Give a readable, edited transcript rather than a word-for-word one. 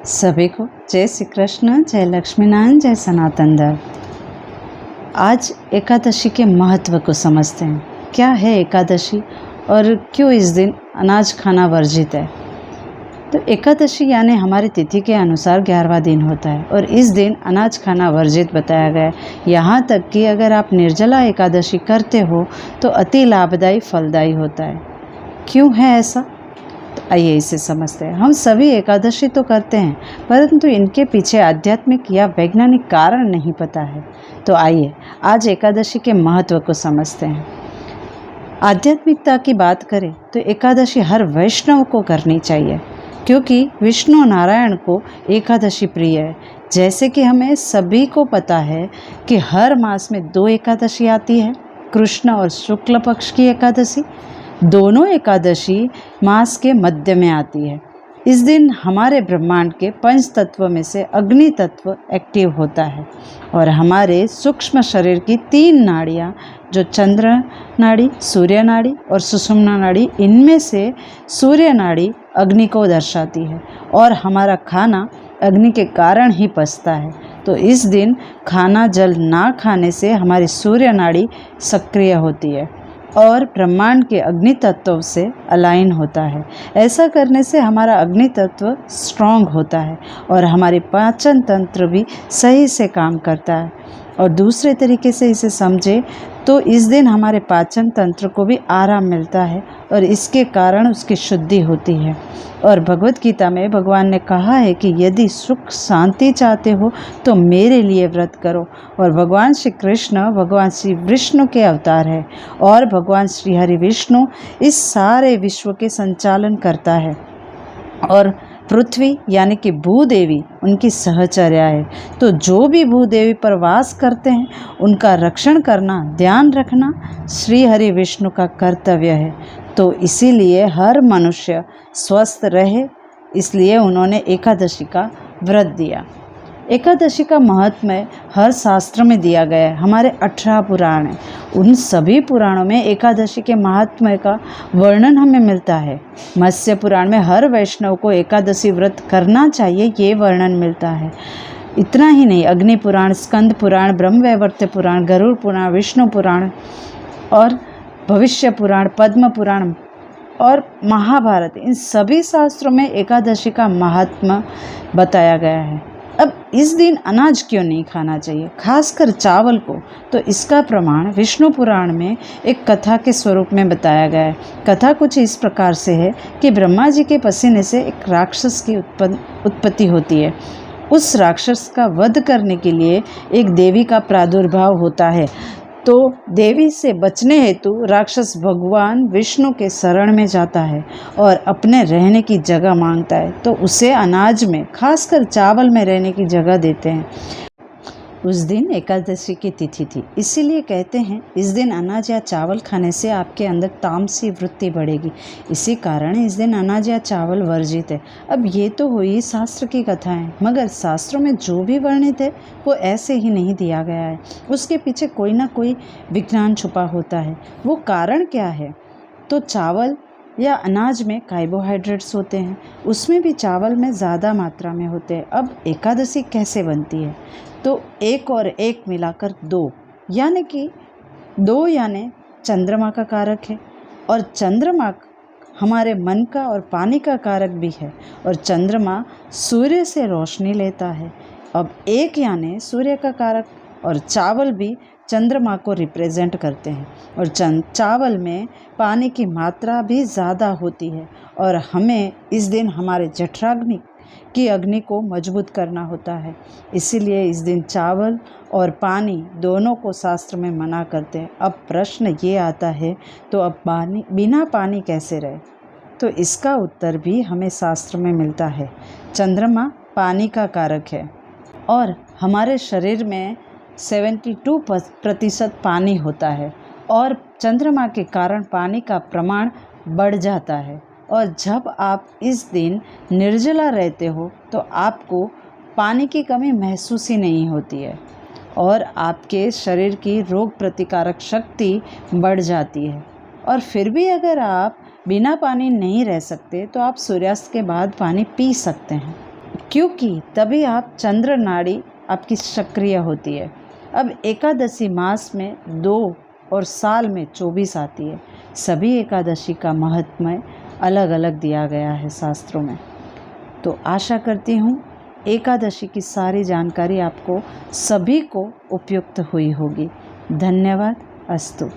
सभी को जय श्री कृष्ण, जय लक्ष्मीनारायण, जय सनातन धर्म। आज एकादशी के महत्व को समझते हैं। क्या है एकादशी और क्यों इस दिन अनाज खाना वर्जित है। तो एकादशी यानी हमारी तिथि के अनुसार 11वां दिन होता है और इस दिन अनाज खाना वर्जित बताया गया है। यहाँ तक कि अगर आप निर्जला एकादशी करते हो तो अति लाभदायी फलदायी होता है। क्यों है ऐसा, तो आइए इसे समझते हैं। हम सभी एकादशी तो करते हैं, परंतु इनके पीछे आध्यात्मिक या वैज्ञानिक कारण नहीं पता है। तो आइए आज एकादशी के महत्व को समझते हैं। आध्यात्मिकता की बात करें तो एकादशी हर वैष्णव को करनी चाहिए, क्योंकि विष्णु नारायण को एकादशी प्रिय है। जैसे कि हमें सभी को पता है कि हर मास में 2 एकादशी आती है, कृष्ण और शुक्ल पक्ष की एकादशी। दोनों एकादशी मास के मध्य में आती है। इस दिन हमारे ब्रह्मांड के पंच तत्व में से अग्नि तत्व एक्टिव होता है और हमारे सूक्ष्म शरीर की 3 नाड़ियाँ जो चंद्र नाड़ी, सूर्य नाड़ी और सुषुम्ना नाड़ी, इनमें से सूर्य नाड़ी अग्नि को दर्शाती है और हमारा खाना अग्नि के कारण ही पचता है। तो इस दिन खाना जल ना खाने से हमारी सूर्य नाड़ी सक्रिय होती है और ब्रह्मांड के अग्नि तत्व से अलाइन होता है। ऐसा करने से हमारा अग्नि तत्व स्ट्रांग होता है और हमारी पाचन तंत्र भी सही से काम करता है। और दूसरे तरीके से इसे समझे तो इस दिन हमारे पाचन तंत्र को भी आराम मिलता है और इसके कारण उसकी शुद्धि होती है। और भगवत गीता में भगवान ने कहा है कि यदि सुख शांति चाहते हो तो मेरे लिए व्रत करो। और भगवान श्री कृष्ण भगवान श्री विष्णु के अवतार है और भगवान श्री हरि विष्णु इस सारे विश्व के संचालन करता है और पृथ्वी यानी कि भूदेवी उनकी सहचर्या है। तो जो भी भूदेवी पर वास करते हैं उनका रक्षण करना, ध्यान रखना श्री हरि विष्णु का कर्तव्य है। तो इसीलिए हर मनुष्य स्वस्थ रहे, इसलिए उन्होंने एकादशी का व्रत दिया। एकादशी का महत्व हर शास्त्र में दिया गया है। हमारे 18 पुराण हैं, उन सभी पुराणों में एकादशी के महात्म्य का वर्णन हमें मिलता है। मत्स्य पुराण में हर वैष्णव को एकादशी व्रत करना चाहिए, ये वर्णन मिलता है। इतना ही नहीं, अग्नि पुराण, स्कंद पुराण, ब्रह्मवैवर्त पुराण, गरुड़ पुराण, विष्णु पुराण और भविष्य पुराण, पद्म पुराण और महाभारत, इन सभी शास्त्रों में एकादशी का महात्म्य बताया गया है। अब इस दिन अनाज क्यों नहीं खाना चाहिए, खासकर चावल को, तो इसका प्रमाण विष्णु पुराण में एक कथा के स्वरूप में बताया गया है। कथा कुछ इस प्रकार से है कि ब्रह्मा जी के पसीने से एक राक्षस की उत्पत्ति होती है। उस राक्षस का वध करने के लिए एक देवी का प्रादुर्भाव होता है। तो देवी से बचने हेतु राक्षस भगवान विष्णु के शरण में जाता है और अपने रहने की जगह मांगता है। तो उसे अनाज में, खासकर चावल में रहने की जगह देते हैं। उस दिन एकादशी की तिथि थी, इसीलिए कहते हैं इस दिन अनाज या चावल खाने से आपके अंदर तामसी वृत्ति बढ़ेगी। इसी कारण इस दिन अनाज या चावल वर्जित है। अब ये तो हुई शास्त्र की कथाएं, मगर शास्त्रों में जो भी वर्णित है वो ऐसे ही नहीं दिया गया है। उसके पीछे कोई ना कोई विज्ञान छुपा होता है। वो कारण क्या है, तो चावल या अनाज में कार्बोहाइड्रेट्स होते हैं, उसमें भी चावल में ज़्यादा मात्रा में होते हैं। अब एकादशी कैसे बनती है, तो 1 और 1 मिलाकर 2, यानी कि 2 यानी चंद्रमा का कारक है और चंद्रमा हमारे मन का और पानी का कारक भी है और चंद्रमा सूर्य से रोशनी लेता है। अब 1 यानी सूर्य का कारक और चावल भी चंद्रमा को रिप्रेजेंट करते हैं और चावल में पानी की मात्रा भी ज़्यादा होती है और हमें इस दिन हमारे जठराग्नि की अग्नि को मजबूत करना होता है। इसीलिए इस दिन चावल और पानी दोनों को शास्त्र में मना करते हैं। अब प्रश्न ये आता है, तो अब बिना पानी कैसे रहे, तो इसका उत्तर भी हमें शास्त्र में मिलता है। चंद्रमा पानी का कारक है और हमारे शरीर में 72% पानी होता है और चंद्रमा के कारण पानी का प्रमाण बढ़ जाता है। और जब आप इस दिन निर्जला रहते हो तो आपको पानी की कमी महसूस ही नहीं होती है और आपके शरीर की रोग प्रतिकारक शक्ति बढ़ जाती है। और फिर भी अगर आप बिना पानी नहीं रह सकते तो आप सूर्यास्त के बाद पानी पी सकते हैं। क्योंकि तभी आप चंद्र नाड़ी आपकी सक्रिय होती है। अब एकादशी मास में 2 और साल में 24 आती है। सभी एकादशी का महत्व अलग अलग दिया गया है शास्त्रों में। तो आशा करती हूँ एकादशी की सारी जानकारी आपको सभी को उपयुक्त हुई होगी। धन्यवाद। अस्तु।